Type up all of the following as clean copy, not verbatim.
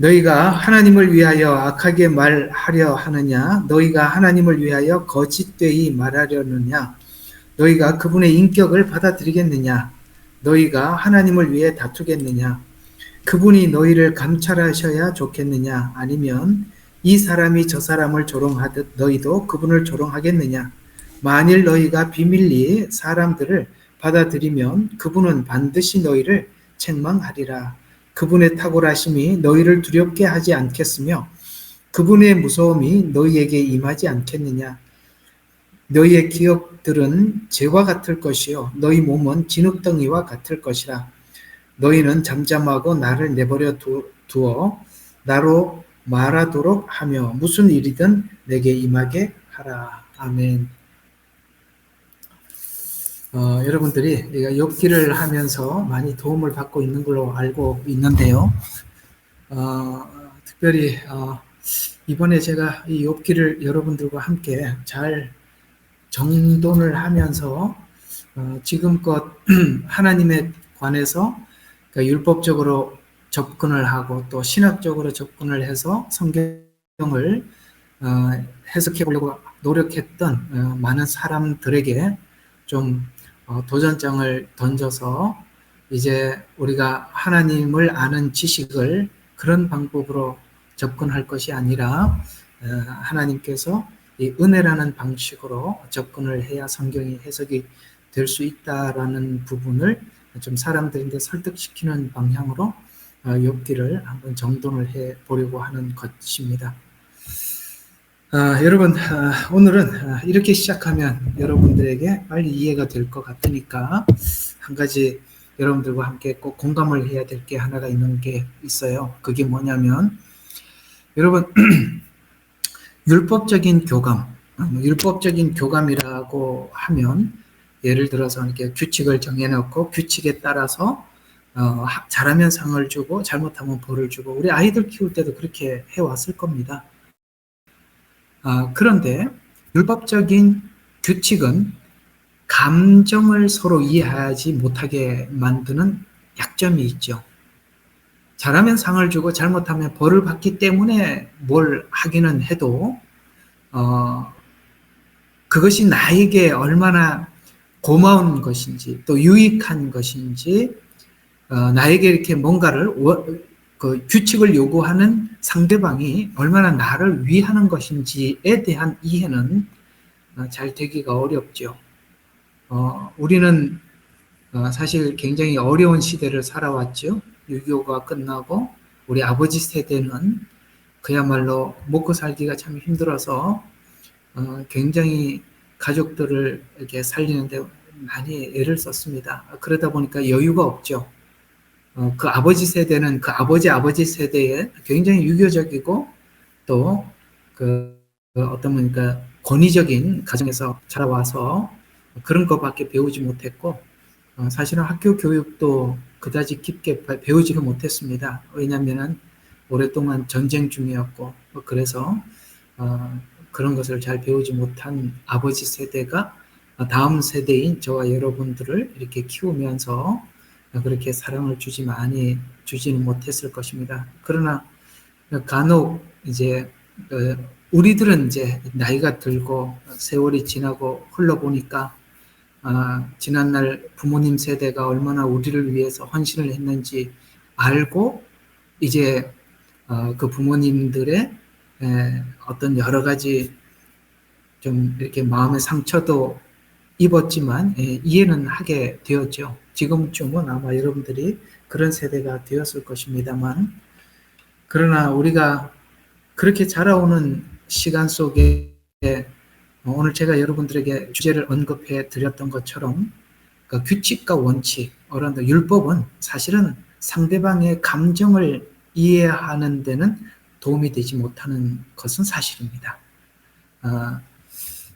너희가 하나님을 위하여 악하게 말하려 하느냐? 너희가 하나님을 위하여 거짓되이 말하려느냐? 너희가 그분의 인격을 받아들이겠느냐? 너희가 하나님을 위해 다투겠느냐? 그분이 너희를 감찰하셔야 좋겠느냐? 아니면 이 사람이 저 사람을 조롱하듯 너희도 그분을 조롱하겠느냐? 만일 너희가 비밀리 사람들을 받아들이면 그분은 반드시 너희를 책망하리라. 그분의 탁월하심이 너희를 두렵게 하지 않겠으며 그분의 무서움이 너희에게 임하지 않겠느냐. 너희의 기억들은 재와 같을 것이요 너희 몸은 진흙덩이와 같을 것이라. 너희는 잠잠하고 나를 내버려 두어 나로 말하도록 하며 무슨 일이든 내게 임하게 하라. 아멘. 여러분들이 욥기를 하면서 많이 도움을 받고 있는 걸로 알고 있는데요. 특별히 이번에 제가 이 욥기를 여러분들과 함께 잘 정돈을 하면서 지금껏 하나님에 관해서 율법적으로 접근을 하고 또 신학적으로 접근을 해서 성경을 해석해 보려고 노력했던 많은 사람들에게 좀 도전장을 던져서 이제 우리가 하나님을 아는 지식을 그런 방법으로 접근할 것이 아니라 하나님께서 이 은혜라는 방식으로 접근을 해야 성경이 해석이 될 수 있다라는 부분을 좀 사람들인데 설득시키는 방향으로 욥기를 한번 정돈을 해 보려고 하는 것입니다. 여러분, 오늘은 이렇게 시작하면 여러분들에게 빨리 이해가 될 것 같으니까 한 가지 여러분들과 함께 꼭 공감을 해야 될 게 하나가 있는 게 있어요. 그게 뭐냐면 여러분 율법적인 교감이라고 하면 예를 들어서 이렇게 규칙을 정해놓고 규칙에 따라서 잘하면 상을 주고 잘못하면 벌을 주고 우리 아이들 키울 때도 그렇게 해왔을 겁니다. 그런데 율법적인 규칙은 감정을 서로 이해하지 못하게 만드는 약점이 있죠. 잘하면 상을 주고 잘못하면 벌을 받기 때문에 뭘 하기는 해도 그것이 나에게 얼마나 고마운 것인지 또 유익한 것인지 나에게 이렇게 뭔가를 그 규칙을 요구하는 상대방이 얼마나 나를 위하는 것인지에 대한 이해는 잘 되기가 어렵죠. 우리는 사실 굉장히 어려운 시대를 살아왔죠. 6.25가 끝나고 우리 아버지 세대는 그야말로 먹고 살기가 참 힘들어서 굉장히 가족들을 이렇게 살리는데 많이 애를 썼습니다. 그러다 보니까 여유가 없죠. 그 아버지 세대는 그 아버지 세대에 굉장히 유교적이고 또 어떤 보니까 권위적인 가정에서 자라와서 그런 것밖에 배우지 못했고 사실은 학교 교육도 그다지 깊게 배우지를 못했습니다. 왜냐하면 오랫동안 전쟁 중이었고 그래서 그런 것을 잘 배우지 못한 아버지 세대가 다음 세대인 저와 여러분들을 이렇게 키우면서 그렇게 사랑을 주지는 못했을 것입니다. 그러나 간혹 이제 우리들은 이제 나이가 들고 세월이 지나고 흘러보니까 지난날 부모님 세대가 얼마나 우리를 위해서 헌신을 했는지 알고 이제 그 부모님들의 어떤 여러 가지 좀 이렇게 마음의 상처도 입었지만 이해는 하게 되었죠. 지금쯤은 아마 여러분들이 그런 세대가 되었을 것입니다만 그러나 우리가 그렇게 자라오는 시간 속에 오늘 제가 여러분들에게 주제를 언급해 드렸던 것처럼 그 규칙과 원칙, 어른도 율법은 사실은 상대방의 감정을 이해하는 데는 도움이 되지 못하는 것은 사실입니다.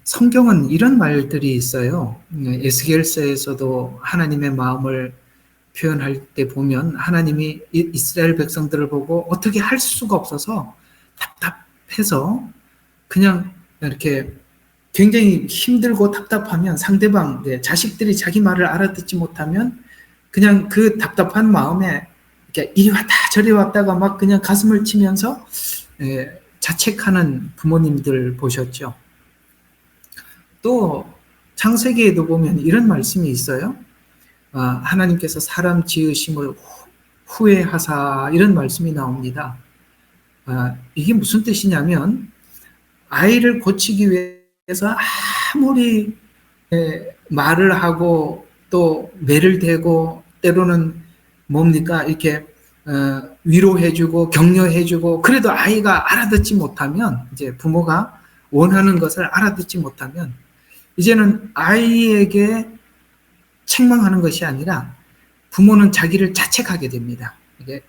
성경은 이런 말들이 있어요. 에스겔서에서도 하나님의 마음을 표현할 때 보면 하나님이 이스라엘 백성들을 보고 어떻게 할 수가 없어서 답답해서 그냥 이렇게 굉장히 힘들고 답답하면 자식들이 자기 말을 알아듣지 못하면 그냥 그 답답한 마음에 이리 왔다 저리 왔다가 막 그냥 가슴을 치면서 자책하는 부모님들 보셨죠. 또 창세기에도 보면 이런 말씀이 있어요. 하나님께서 사람 지으심을 후회하사, 이런 말씀이 나옵니다. 이게 무슨 뜻이냐면, 아이를 고치기 위해서 아무리 말을 하고 또 매를 대고 때로는 뭡니까 이렇게 위로해주고 격려해주고, 그래도 아이가 알아듣지 못하면, 이제 부모가 원하는 것을 알아듣지 못하면 이제는 아이에게 책망하는 것이 아니라 부모는 자기를 자책하게 됩니다. 이게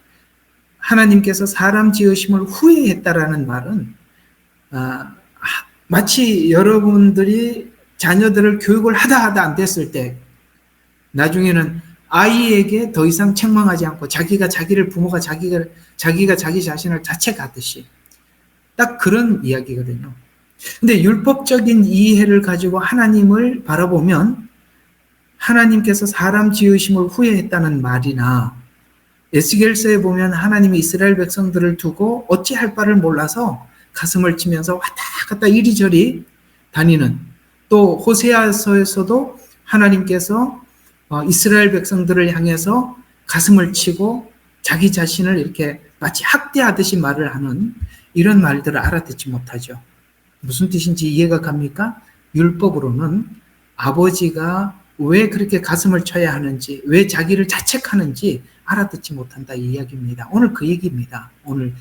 하나님께서 사람 지으심을 후회했다라는 말은 마치 여러분들이 자녀들을 교육을 하다 안 됐을 때 나중에는 아이에게 더 이상 책망하지 않고 부모가 자기가 자기 자신을 자책하듯이 딱 그런 이야기거든요. 근데 율법적인 이해를 가지고 하나님을 바라보면 하나님께서 사람 지으심을 후회했다는 말이나, 에스겔서에 보면 하나님이 이스라엘 백성들을 두고 어찌할 바를 몰라서 가슴을 치면서 왔다 갔다 이리저리 다니는, 또 호세아서에서도 하나님께서 이스라엘 백성들을 향해서 가슴을 치고 자기 자신을 이렇게 마치 학대하듯이 말을 하는 이런 말들을 알아듣지 못하죠. 무슨 뜻인지 이해가 갑니까? 율법으로는 아버지가 왜 그렇게 가슴을 쳐야 하는지, 왜 자기를 자책하는지 알아듣지 못한다, 이 이야기입니다. 오늘 그 얘기입니다. 오늘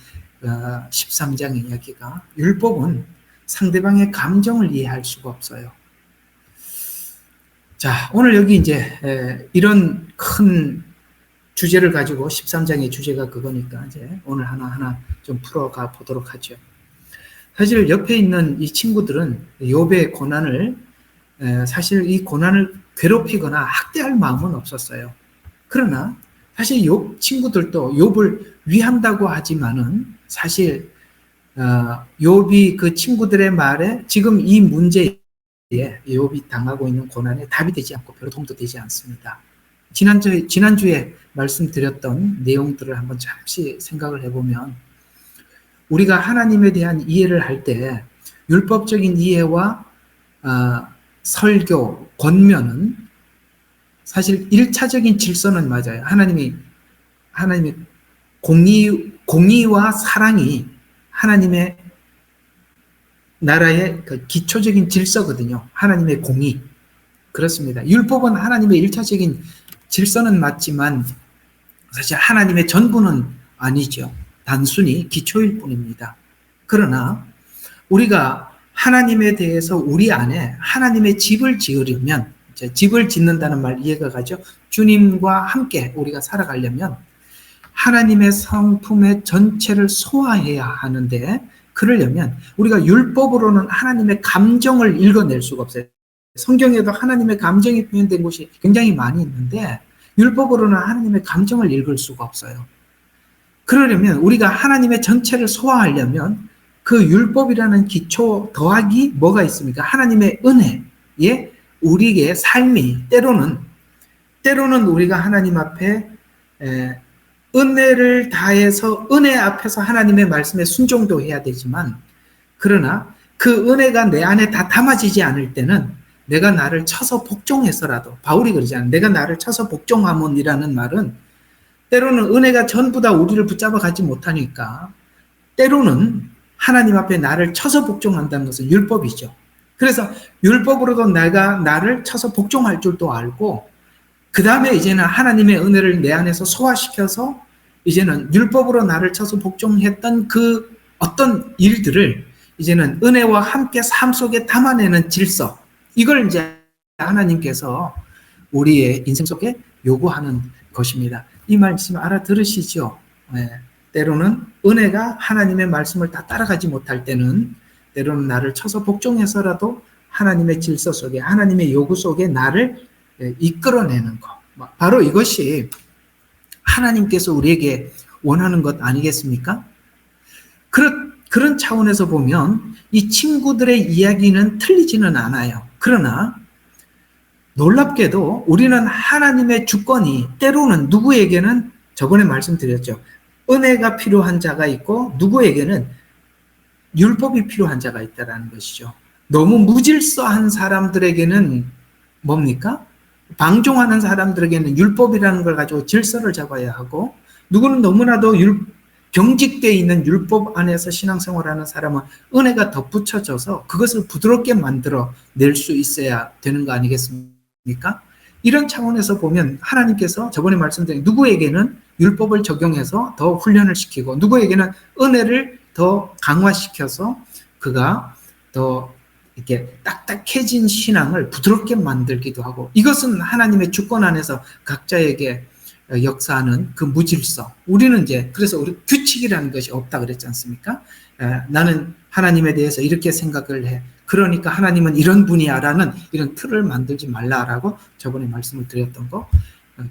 13장의 이야기가. 율법은 상대방의 감정을 이해할 수가 없어요. 자, 오늘 여기 이제 이런 큰 주제를 가지고 13장의 주제가 그거니까 이제 오늘 하나하나 좀 풀어가 보도록 하죠. 사실 옆에 있는 이 친구들은 욥의 고난을, 사실 이 고난을 괴롭히거나 학대할 마음은 없었어요. 그러나 사실 욥 친구들도 욥을 위한다고 하지만은 사실 욥이 그 친구들의 말에 지금 이 문제에 욥이 당하고 있는 고난에 답이 되지 않고 별로 도움도 되지 않습니다. 지난주에 말씀드렸던 내용들을 한번 잠시 생각을 해보면, 우리가 하나님에 대한 이해를 할 때 율법적인 이해와 설교, 권면은 사실 1차적인 질서는 맞아요. 하나님의 공의와 사랑이 하나님의 나라의 그 기초적인 질서거든요. 하나님의 공의. 그렇습니다. 율법은 하나님의 1차적인 질서는 맞지만 사실 하나님의 전부는 아니죠. 단순히 기초일 뿐입니다. 그러나 우리가 하나님에 대해서 우리 안에 하나님의 집을 지으려면, 집을 짓는다는 말 이해가 가죠? 주님과 함께 우리가 살아가려면 하나님의 성품의 전체를 소화해야 하는데, 그러려면 우리가 율법으로는 하나님의 감정을 읽어낼 수가 없어요. 성경에도 하나님의 감정이 표현된 곳이 굉장히 많이 있는데 율법으로는 하나님의 감정을 읽을 수가 없어요. 그러려면 우리가 하나님의 전체를 소화하려면 그 율법이라는 기초 더하기 뭐가 있습니까? 하나님의 은혜에 우리의 삶이 때로는 우리가 하나님 앞에 은혜를 다해서 은혜 앞에서 하나님의 말씀에 순종도 해야 되지만, 그러나 그 은혜가 내 안에 다 담아지지 않을 때는 내가 나를 쳐서 복종해서라도, 바울이 그러잖아요. 내가 나를 쳐서 복종하면이라는 말은 때로는 은혜가 전부 다 우리를 붙잡아 가지 못하니까 때로는 하나님 앞에 나를 쳐서 복종한다는 것은 율법이죠. 그래서 율법으로도 내가 나를 쳐서 복종할 줄도 알고, 그 다음에 이제는 하나님의 은혜를 내 안에서 소화시켜서 이제는 율법으로 나를 쳐서 복종했던 그 어떤 일들을 이제는 은혜와 함께 삶 속에 담아내는 질서, 이걸 이제 하나님께서 우리의 인생 속에 요구하는 것입니다. 이 말씀 알아들으시죠? 네. 때로는 은혜가 하나님의 말씀을 다 따라가지 못할 때는 때로는 나를 쳐서 복종해서라도 하나님의 질서 속에, 하나님의 요구 속에 나를 이끌어내는 것. 바로 이것이 하나님께서 우리에게 원하는 것 아니겠습니까? 그런 차원에서 보면 이 친구들의 이야기는 틀리지는 않아요. 그러나 놀랍게도 우리는 하나님의 주권이 때로는 누구에게는 저번에 말씀드렸죠. 은혜가 필요한 자가 있고 누구에게는 율법이 필요한 자가 있다는 것이죠. 너무 무질서한 사람들에게는 뭡니까? 방종하는 사람들에게는 율법이라는 걸 가지고 질서를 잡아야 하고, 누구는 너무나도 경직되어 있는 율법 안에서 신앙생활하는 사람은 은혜가 덧붙여져서 그것을 부드럽게 만들어 낼 수 있어야 되는 거 아니겠습니까? 이런 차원에서 보면 하나님께서 저번에 말씀드린 누구에게는 율법을 적용해서 더 훈련을 시키고 누구에게는 은혜를 더 강화시켜서 그가 더 이렇게 딱딱해진 신앙을 부드럽게 만들기도 하고, 이것은 하나님의 주권 안에서 각자에게 역사하는 그 무질서. 우리는 이제 그래서 우리 규칙이라는 것이 없다 그랬지 않습니까? 나는 하나님에 대해서 이렇게 생각을 해. 그러니까 하나님은 이런 분이야라는 이런 틀을 만들지 말라라고 저번에 말씀을 드렸던 거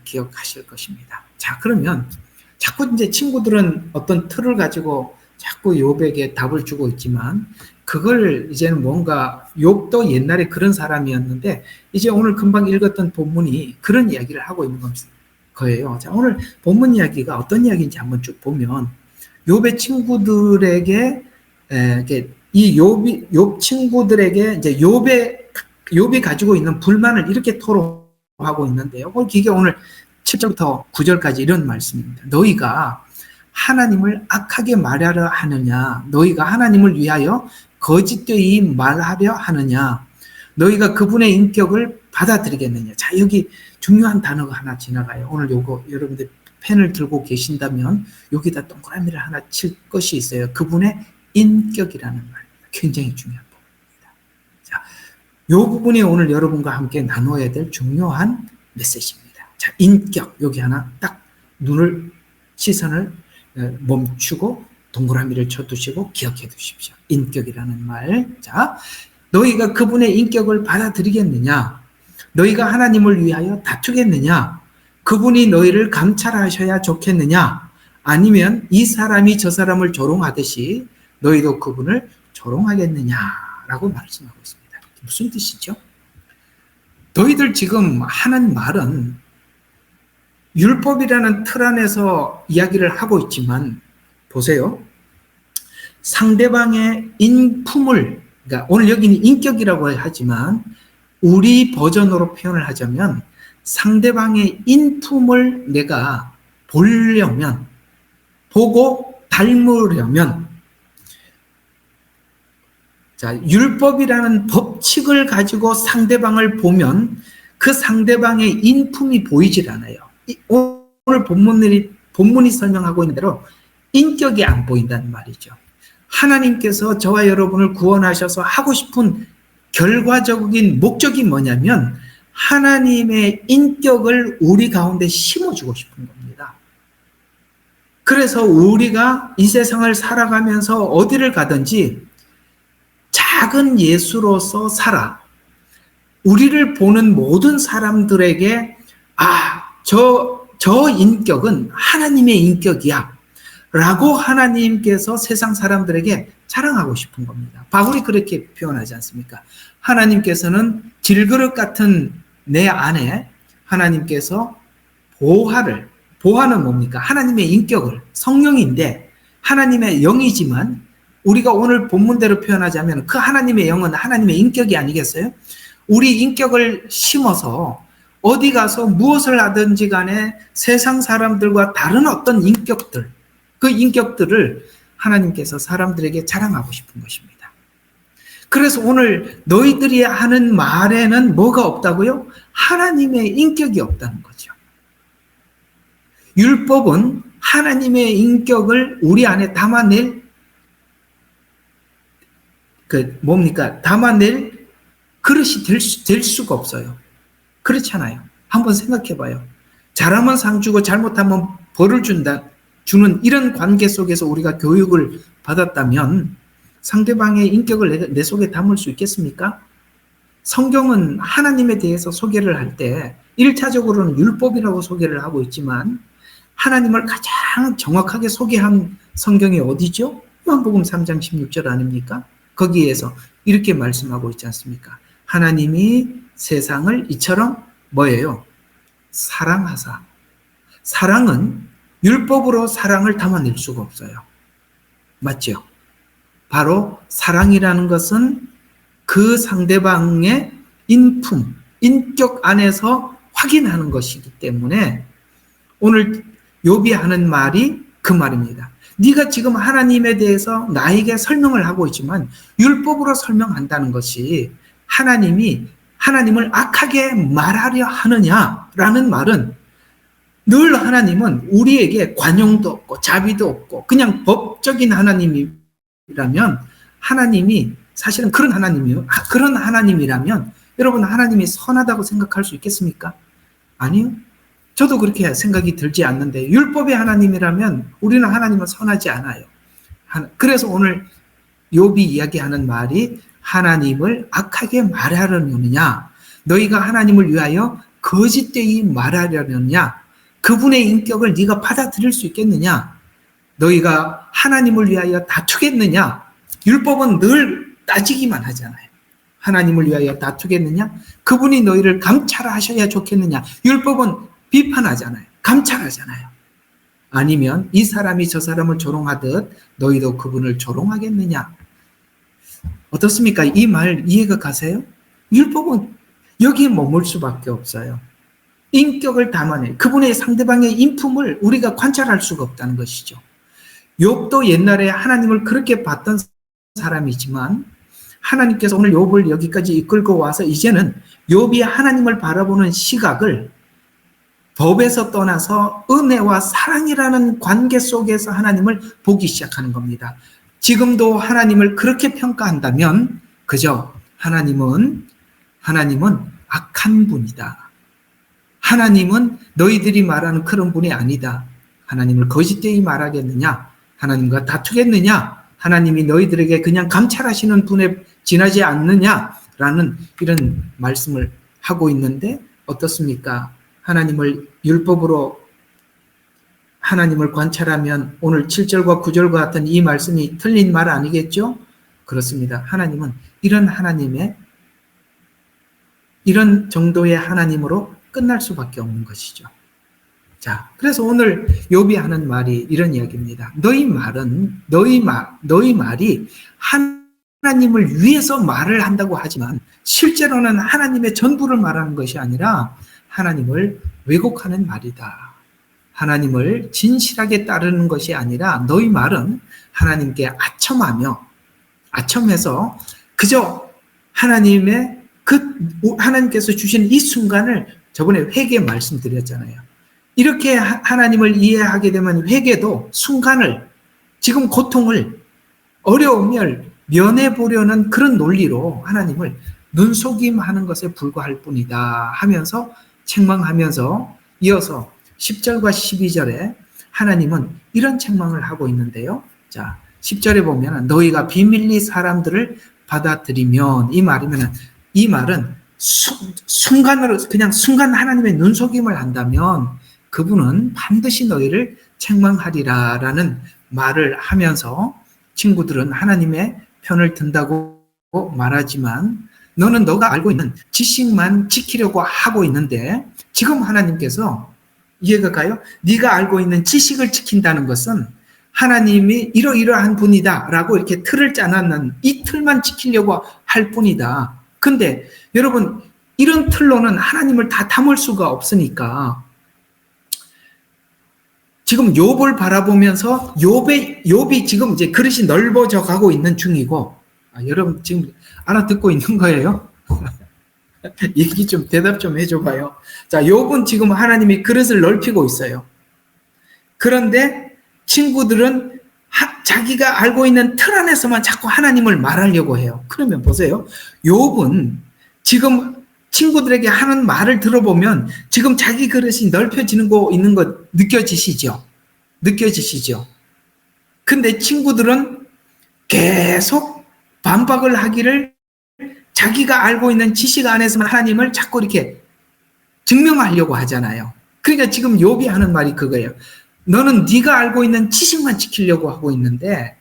기억하실 것입니다. 자, 그러면 자꾸 이제 친구들은 어떤 틀을 가지고 자꾸 욥에게 답을 주고 있지만, 그걸 이제는 뭔가 욥도 옛날에 그런 사람이었는데 이제 오늘 금방 읽었던 본문이 그런 이야기를 하고 있는 거예요. 자, 오늘 본문 이야기가 어떤 이야기인지 한번 쭉 보면, 욥의 친구들에게 이 욥 친구들에게 이제 욥이 가지고 있는 불만을 이렇게 토로하고 있는데요. 이게 오늘 7절부터 9절까지 이런 말씀입니다. 너희가 하나님을 악하게 말하려 하느냐? 너희가 하나님을 위하여 거짓되이 말하려 하느냐? 너희가 그분의 인격을 받아들이겠느냐? 자, 여기 중요한 단어가 하나 지나가요. 오늘 요거 여러분들 펜을 들고 계신다면 여기다 동그라미를 하나 칠 것이 있어요. 그분의 인격이라는 말입니다. 굉장히 중요한 부분입니다. 자, 요 부분이 오늘 여러분과 함께 나눠야 될 중요한 메시지입니다. 자, 인격. 여기 하나 딱 시선을 멈추고 동그라미를 쳐두시고 기억해 두십시오. 인격이라는 말. 자, 너희가 그분의 인격을 받아들이겠느냐? 너희가 하나님을 위하여 다투겠느냐? 그분이 너희를 감찰하셔야 좋겠느냐? 아니면 이 사람이 저 사람을 조롱하듯이 너희도 그분을 조롱하겠느냐라고 말씀하고 있습니다. 무슨 뜻이죠? 너희들 지금 하는 말은 율법이라는 틀 안에서 이야기를 하고 있지만, 보세요. 상대방의 인품을, 그러니까 오늘 여기는 인격이라고 하지만 우리 버전으로 표현을 하자면 상대방의 인품을 내가 보려면, 보고 닮으려면, 자, 율법이라는 법칙을 가지고 상대방을 보면 그 상대방의 인품이 보이질 않아요. 오늘 본문이 설명하고 있는 대로 인격이 안 보인다는 말이죠. 하나님께서 저와 여러분을 구원하셔서 하고 싶은 결과적인 목적이 뭐냐면 하나님의 인격을 우리 가운데 심어주고 싶은 겁니다. 그래서 우리가 이 세상을 살아가면서 어디를 가든지 작은 예수로서 살아 우리를 보는 모든 사람들에게 저 인격은 하나님의 인격이야 라고 하나님께서 세상 사람들에게 자랑하고 싶은 겁니다. 바울이 그렇게 표현하지 않습니까? 하나님께서는 질그릇 같은 내 안에 하나님께서 보화는 뭡니까? 하나님의 인격을, 성령인데 하나님의 영이지만 우리가 오늘 본문대로 표현하자면 그 하나님의 영은 하나님의 인격이 아니겠어요? 우리 인격을 심어서 어디 가서 무엇을 하든지 간에 세상 사람들과 다른 어떤 인격들, 그 인격들을 하나님께서 사람들에게 자랑하고 싶은 것입니다. 그래서 오늘 너희들이 하는 말에는 뭐가 없다고요? 하나님의 인격이 없다는 거죠. 율법은 하나님의 인격을 우리 안에 담아낼 담아낼 그릇이 될 수가 없어요. 그렇잖아요. 한번 생각해 봐요. 잘하면 상 주고 잘못하면 벌을 주는 이런 관계 속에서 우리가 교육을 받았다면 상대방의 인격을 내 속에 담을 수 있겠습니까? 성경은 하나님에 대해서 소개를 할 때 1차적으로는 율법이라고 소개를 하고 있지만 하나님을 가장 정확하게 소개한 성경이 어디죠? 요한복음 3장 16절 아닙니까? 거기에서 이렇게 말씀하고 있지 않습니까? 하나님이 세상을 이처럼 뭐예요? 사랑하사. 사랑은 율법으로 사랑을 담아낼 수가 없어요. 맞죠? 바로 사랑이라는 것은 그 상대방의 인품, 인격 안에서 확인하는 것이기 때문에 오늘 욥이 하는 말이 그 말입니다. 네가 지금 하나님에 대해서 나에게 설명을 하고 있지만 율법으로 설명한다는 것이 하나님을 악하게 말하려 하느냐라는 말은 늘 하나님은 우리에게 관용도 없고 자비도 없고 그냥 법적인 하나님이라면 하나님이 사실은 그런 하나님이라면 여러분 하나님이 선하다고 생각할 수 있겠습니까? 아니요. 저도 그렇게 생각이 들지 않는데 율법의 하나님이라면 우리는 하나님은 선하지 않아요. 그래서 오늘 욥이 이야기하는 말이 하나님을 악하게 말하려느냐, 너희가 하나님을 위하여 거짓되이 말하려느냐, 그분의 인격을 네가 받아들일 수 있겠느냐, 너희가 하나님을 위하여 다투겠느냐. 율법은 늘 따지기만 하잖아요. 하나님을 위하여 다투겠느냐, 그분이 너희를 감찰하셔야 좋겠느냐. 율법은 비판하잖아요. 감찰하잖아요. 아니면 이 사람이 저 사람을 조롱하듯 너희도 그분을 조롱하겠느냐. 어떻습니까? 이 말 이해가 가세요? 율법은 여기에 머물 수밖에 없어요. 인격을 담아내 그분의 상대방의 인품을 우리가 관찰할 수가 없다는 것이죠. 욥도 옛날에 하나님을 그렇게 봤던 사람이지만 하나님께서 오늘 욥을 여기까지 이끌고 와서 이제는 욥이 하나님을 바라보는 시각을 법에서 떠나서 은혜와 사랑이라는 관계 속에서 하나님을 보기 시작하는 겁니다. 지금도 하나님을 그렇게 평가한다면 그저 하나님은 악한 분이다. 하나님은 너희들이 말하는 그런 분이 아니다. 하나님을 거짓되이 말하겠느냐? 하나님과 다투겠느냐? 하나님이 너희들에게 그냥 감찰하시는 분에 지나지 않느냐라는 이런 말씀을 하고 있는데 어떻습니까? 하나님을 율법으로 하나님을 관찰하면 오늘 7절과 9절과 같은 이 말씀이 틀린 말 아니겠죠? 그렇습니다. 하나님은 이런 정도의 하나님으로 끝날 수밖에 없는 것이죠. 자, 그래서 오늘 욥이 하는 말이 이런 이야기입니다. 너희 말이 하나님을 위해서 말을 한다고 하지만 실제로는 하나님의 전부를 말하는 것이 아니라 하나님을 왜곡하는 말이다. 하나님을 진실하게 따르는 것이 아니라 너희 말은 하나님께 아첨해서 그저 하나님께서 주신 이 순간을 저번에 회개 말씀드렸잖아요. 이렇게 하나님을 이해하게 되면 회개도 순간을 지금 고통을 어려움을 면해보려는 그런 논리로 하나님을 눈속임하는 것에 불과할 뿐이다 하면서 책망하면서 이어서 10절과 12절에 하나님은 이런 책망을 하고 있는데요. 자, 10절에 보면 너희가 비밀리 사람들을 받아들이면 이 말은 순간 하나님의 눈속임을 한다면 그분은 반드시 너희를 책망하리라라는 말을 하면서 친구들은 하나님의 편을 든다고 말하지만 너는 너가 알고 있는 지식만 지키려고 하고 있는데 지금 하나님께서 이해가 가요? 네가 알고 있는 지식을 지킨다는 것은 하나님이 이러이러한 분이다 라고 이렇게 틀을 짜놨는 이 틀만 지키려고 할 뿐이다. 근데 여러분 이런 틀로는 하나님을 다 담을 수가 없으니까 지금 욥을 바라보면서 욥이 지금 이제 그릇이 넓어져 가고 있는 중이고 여러분 지금 알아듣고 있는 거예요? 얘기 좀 대답 좀 해줘봐요. 자, 욥은 지금 하나님이 그릇을 넓히고 있어요. 그런데 친구들은 자기가 알고 있는 틀 안에서만 자꾸 하나님을 말하려고 해요. 그러면 보세요. 욥은 지금 친구들에게 하는 말을 들어보면 지금 자기 그릇이 넓혀지는 거 있는 거 느껴지시죠? 근데 친구들은 계속 반박을 하기를 자기가 알고 있는 지식 안에서만 하나님을 자꾸 이렇게 증명하려고 하잖아요. 그러니까 지금 욥이 하는 말이 그거예요. 너는 네가 알고 있는 지식만 지키려고 하고 있는데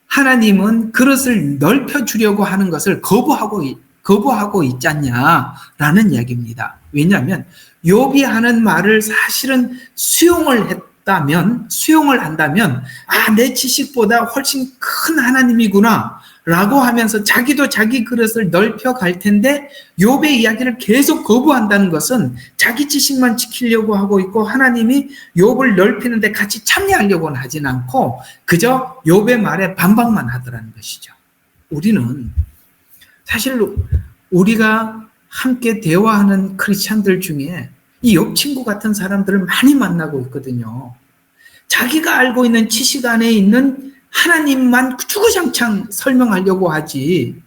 하나님은 그릇을 넓혀주려고 하는 것을 거부하고 있잖냐라는 이야기입니다. 왜냐하면 욥이 하는 말을 사실은 수용을 받았다면, 수용을 한다면, 아, 내 지식보다 훨씬 큰 하나님이구나 라고 하면서 자기도 자기 그릇을 넓혀갈 텐데, 욥의 이야기를 계속 거부한다는 것은 자기 지식만 지키려고 하고 있고, 하나님이 욥을 넓히는데 같이 참여하려고는 하진 않고 그저 욥의 말에 반박만 하더라는 것이죠. 우리는 사실 우리가 함께 대화하는 크리스찬들 중에 이 욥 친구 같은 사람들을 많이 만나고 있거든요. 자기가 알고 있는 지식 안에 있는 하나님만 주구장창 설명하려고 하지,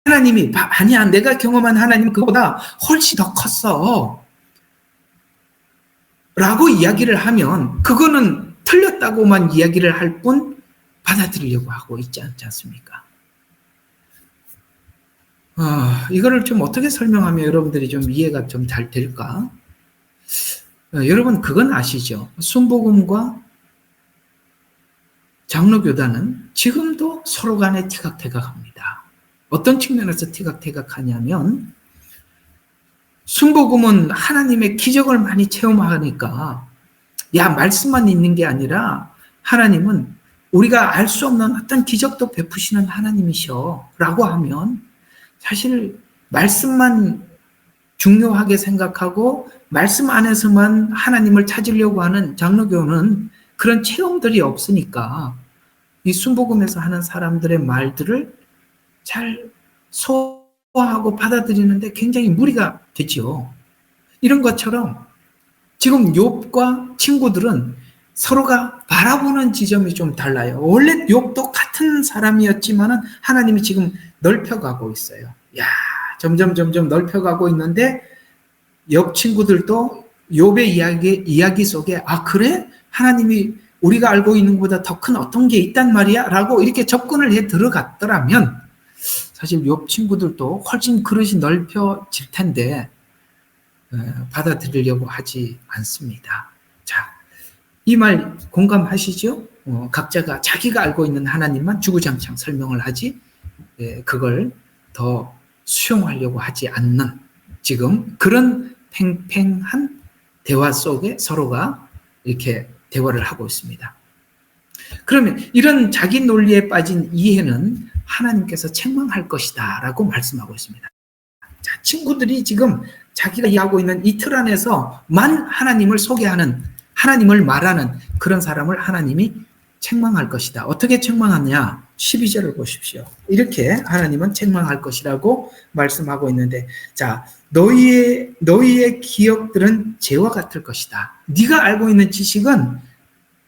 하나님이 아니야, 내가 경험한 하나님 그보다 훨씬 더 컸어 라고 이야기를 하면 그거는 틀렸다고만 이야기를 할 뿐 받아들이려고 하고 있지 않지 않습니까? 이거를 좀 어떻게 설명하면 여러분들이 좀 이해가 좀 잘 될까? 여러분 그건 아시죠? 순복음과 장로교단은 지금도 서로 간에 티각태각합니다. 어떤 측면에서 티각태각하냐면, 순복음은 하나님의 기적을 많이 체험하니까 야, 말씀만 있는 게 아니라 하나님은 우리가 알 수 없는 어떤 기적도 베푸시는 하나님이셔 라고 하면, 사실 말씀만 중요하게 생각하고 말씀 안에서만 하나님을 찾으려고 하는 장로교는 그런 체험들이 없으니까 이 순복음에서 하는 사람들의 말들을 잘 소화하고 받아들이는데 굉장히 무리가 되죠. 이런 것처럼 지금 욥과 친구들은 서로가 바라보는 지점이 좀 달라요. 원래 욥도 같은 사람이었지만 하나님이 지금 넓혀가고 있어요. 야, 점점 넓혀가고 있는데 욥 친구들도 욥의 이야기 속에 아, 그래? 하나님이 우리가 알고 있는 것보다 더 큰 어떤 게 있단 말이야? 라고 이렇게 접근을 해 들어갔더라면 사실 욥 친구들도 훨씬 그릇이 넓혀질 텐데 받아들이려고 하지 않습니다. 자, 이 말 공감하시죠? 각자가 자기가 알고 있는 하나님만 주구장창 설명을 하지 그걸 더 수용하려고 하지 않는 지금 그런 팽팽한 대화 속에 서로가 이렇게 대화를 하고 있습니다. 그러면 이런 자기 논리에 빠진 이해는 하나님께서 책망할 것이다 라고 말씀하고 있습니다. 자, 친구들이 지금 자기가 이해하고 있는 이 틀 안에서만 하나님을 소개하는, 하나님을 말하는 그런 사람을 하나님이 책망할 것이다. 어떻게 책망하냐? 12절을 보십시오. 이렇게 하나님은 책망할 것이라고 말씀하고 있는데, 자, 너희의 기억들은 재와 같을 것이다. 네가 알고 있는 지식은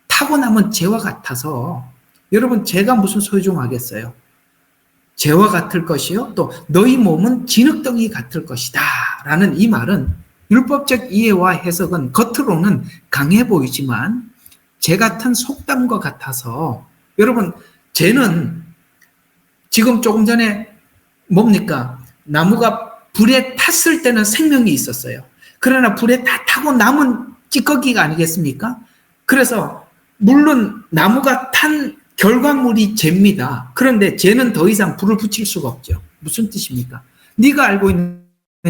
타고남은 재와 같아서, 여러분 재가 무슨 소중하겠어요? 재와 같을 것이요. 또 너희 몸은 진흙덩이 같을 것이다. 라는 이 말은 율법적 이해와 해석은 겉으로는 강해 보이지만 재 같은 속담과 같아서, 여러분 재는 지금 조금 전에 뭡니까? 나무가 불에 탔을 때는 생명이 있었어요. 그러나 불에 다 타고 남은 찌꺼기가 아니겠습니까? 그래서 물론 나무가 탄 결과물이 재입니다. 그런데 재는 더 이상 불을 붙일 수가 없죠. 무슨 뜻입니까? 네가 알고 있는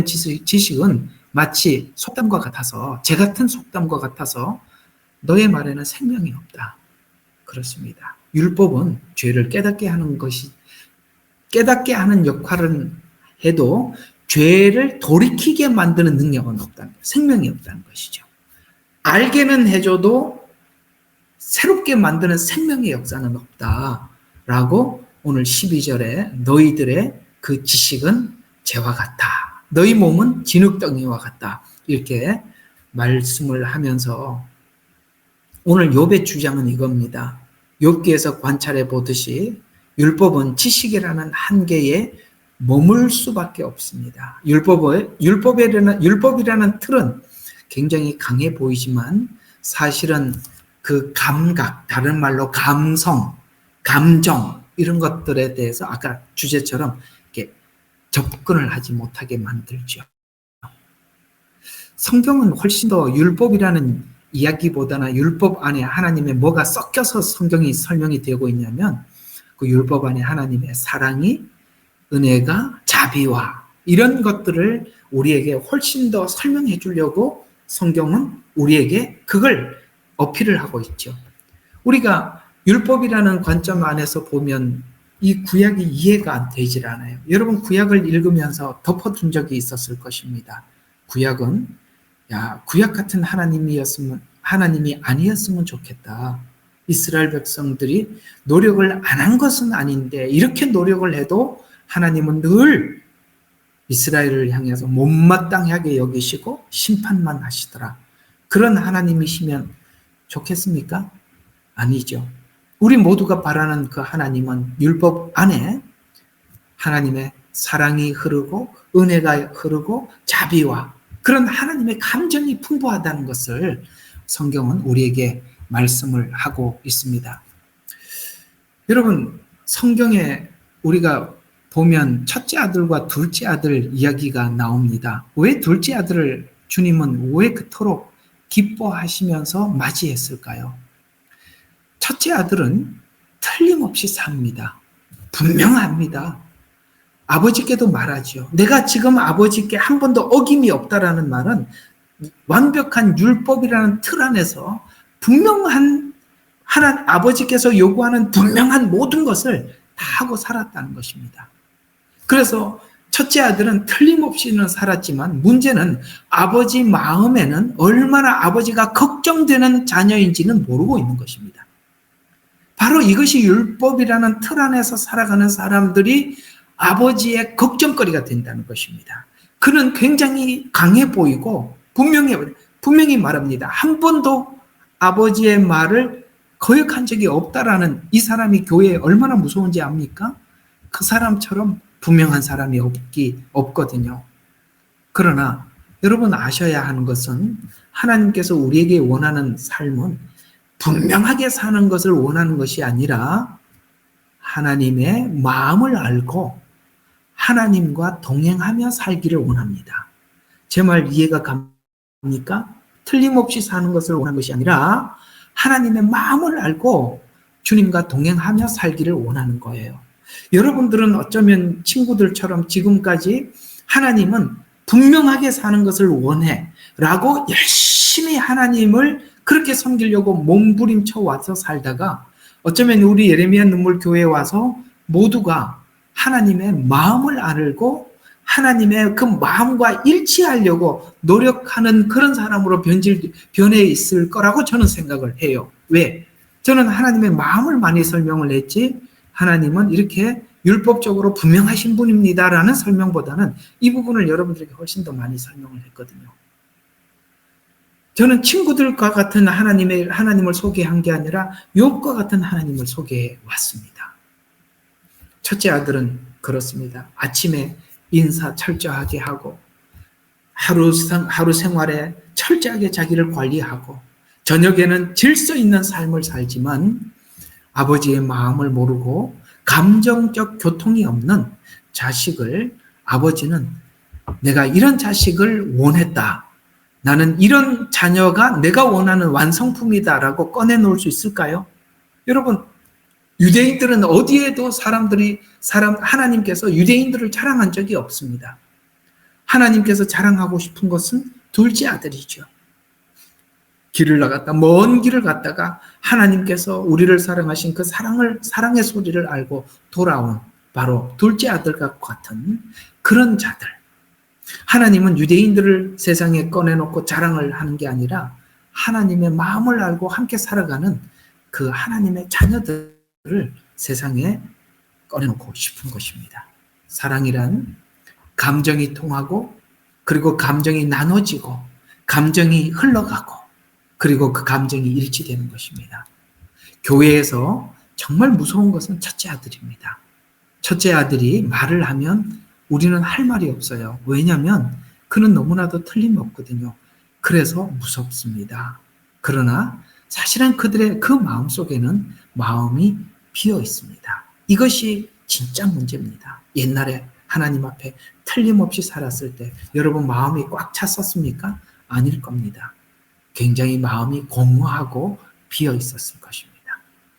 지식은 마치 속담과 같아서, 재 같은 속담과 같아서 너의 말에는 생명이 없다. 그렇습니다. 율법은 죄를 깨닫게 하는 것이, 깨닫게 하는 역할은 해도 죄를 돌이키게 만드는 능력은 없다는 거예요. 생명이 없다는 것이죠. 알게는 해줘도 새롭게 만드는 생명의 역사는 없다라고 오늘 12절에 너희들의 그 지식은 재와 같다. 너희 몸은 진흙덩이와 같다. 이렇게 말씀을 하면서 오늘 욥의 주장은 이겁니다. 욥기에서 관찰해 보듯이 율법은 지식이라는 한계에 머물 수밖에 없습니다. 율법이라는 틀은 굉장히 강해 보이지만 사실은 그 감각, 다른 말로 감성, 감정 이런 것들에 대해서 아까 주제처럼 이렇게 접근을 하지 못하게 만들죠. 성경은 훨씬 더 율법이라는 이야기보다는 율법 안에 하나님의 뭐가 섞여서 성경이 설명이 되고 있냐면 그 율법 안에 하나님의 사랑이, 은혜가, 자비와 이런 것들을 우리에게 훨씬 더 설명해 주려고 성경은 우리에게 그걸 어필을 하고 있죠. 우리가 율법이라는 관점 안에서 보면 이 구약이 이해가 되질 않아요. 여러분 구약을 읽으면서 덮어둔 적이 있었을 것입니다. 구약은 구약 같은 하나님이 아니었으면 좋겠다. 이스라엘 백성들이 노력을 안 한 것은 아닌데 이렇게 노력을 해도 하나님은 늘 이스라엘을 향해서 못마땅하게 여기시고 심판만 하시더라. 그런 하나님이시면 좋겠습니까? 아니죠. 우리 모두가 바라는 그 하나님은 율법 안에 하나님의 사랑이 흐르고 은혜가 흐르고 자비와 그런 하나님의 감정이 풍부하다는 것을 성경은 우리에게 말씀을 하고 있습니다. 여러분, 성경에 우리가 보면 첫째 아들과 둘째 아들 이야기가 나옵니다. 왜 둘째 아들을 주님은 왜 그토록 기뻐하시면서 맞이했을까요? 첫째 아들은 틀림없이 삽니다. 분명합니다. 아버지께도 말하죠. 내가 지금 아버지께 한 번도 어김이 없다라는 말은 완벽한 율법이라는 틀 안에서 분명한 아버지께서 요구하는 분명한 모든 것을 다 하고 살았다는 것입니다. 그래서 첫째 아들은 틀림없이는 살았지만 문제는 아버지 마음에는 얼마나 아버지가 걱정되는 자녀인지는 모르고 있는 것입니다. 바로 이것이 율법이라는 틀 안에서 살아가는 사람들이 아버지의 걱정거리가 된다는 것입니다. 그는 굉장히 강해 보이고 분명히 말합니다. 한 번도 아버지의 말을 거역한 적이 없다라는 이 사람이 교회에 얼마나 무서운지 압니까? 그 사람처럼 분명한 사람이 없거든요. 그러나 여러분 아셔야 하는 것은 하나님께서 우리에게 원하는 삶은 분명하게 사는 것을 원하는 것이 아니라 하나님의 마음을 알고 하나님과 동행하며 살기를 원합니다. 제 말 이해가 갑니까? 틀림없이 사는 것을 원하는 것이 아니라 하나님의 마음을 알고 주님과 동행하며 살기를 원하는 거예요. 여러분들은 어쩌면 친구들처럼 지금까지 하나님은 분명하게 사는 것을 원해 라고 열심히 하나님을 그렇게 섬기려고 몸부림쳐 와서 살다가 어쩌면 우리 예레미야 눈물 교회에 와서 모두가 하나님의 마음을 알고 하나님의 그 마음과 일치하려고 노력하는 그런 사람으로 변해 있을 거라고 저는 생각을 해요. 왜? 저는 하나님의 마음을 많이 설명을 했지 하나님은 이렇게 율법적으로 분명하신 분입니다라는 설명보다는 이 부분을 여러분들에게 훨씬 더 많이 설명을 했거든요. 저는 친구들과 같은 하나님을 소개한 게 아니라 욥과 같은 하나님을 소개해 왔습니다. 첫째 아들은 그렇습니다. 아침에 인사 철저하게 하고 하루 생활에 철저하게 자기를 관리하고 저녁에는 질서 있는 삶을 살지만 아버지의 마음을 모르고 감정적 교통이 없는 자식을 아버지는 내가 이런 자식을 원했다. 나는 이런 자녀가 내가 원하는 완성품이다라고 꺼내놓을 수 있을까요? 여러분, 유대인들은 어디에도 하나님께서 유대인들을 자랑한 적이 없습니다. 하나님께서 자랑하고 싶은 것은 둘째 아들이죠. 먼 길을 갔다가 하나님께서 우리를 사랑하신 그 사랑의 소리를 알고 돌아온 바로 둘째 아들과 같은 그런 자들. 하나님은 유대인들을 세상에 꺼내놓고 자랑을 하는 게 아니라 하나님의 마음을 알고 함께 살아가는 그 하나님의 자녀들을 세상에 꺼내놓고 싶은 것입니다. 사랑이란 감정이 통하고 그리고 감정이 나눠지고 감정이 흘러가고 그리고 그 감정이 일치되는 것입니다. 교회에서 정말 무서운 것은 첫째 아들입니다. 첫째 아들이 말을 하면 우리는 할 말이 없어요. 왜냐하면 그는 너무나도 틀림없거든요. 그래서 무섭습니다. 그러나 사실은 그들의 그 마음속에는 마음이 비어 있습니다. 이것이 진짜 문제입니다. 옛날에 하나님 앞에 틀림없이 살았을 때 여러분 마음이 꽉 찼었습니까? 아닐 겁니다. 굉장히 마음이 공허하고 비어 있었을 것입니다.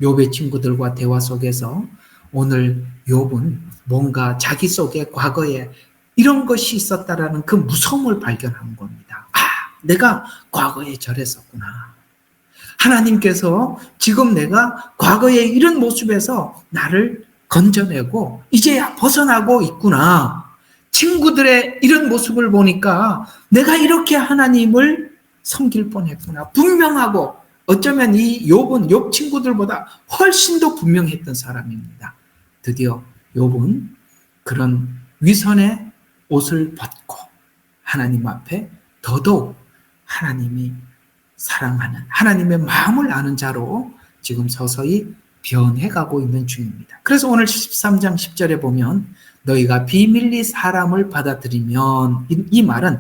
욥의 친구들과 대화 속에서 오늘 욥은 뭔가 자기 속에 과거에 이런 것이 있었다라는 그 무서움을 발견한 겁니다. 내가 과거에 저랬었구나. 하나님께서 지금 내가 과거의 이런 모습에서 나를 건져내고 이제야 벗어나고 있구나. 친구들의 이런 모습을 보니까 내가 이렇게 하나님을 섬길 뻔했구나. 분명하고 어쩌면 이 욥은 친구들보다 훨씬 더 분명했던 사람입니다. 드디어 욥은 그런 위선의 옷을 벗고 하나님 앞에 더더욱 하나님이 사랑하는 하나님의 마음을 아는 자로 지금 서서히 변해가고 있는 중입니다. 그래서 오늘 13장 10절에 보면 너희가 비밀리 사람을 받아들이면 이 말은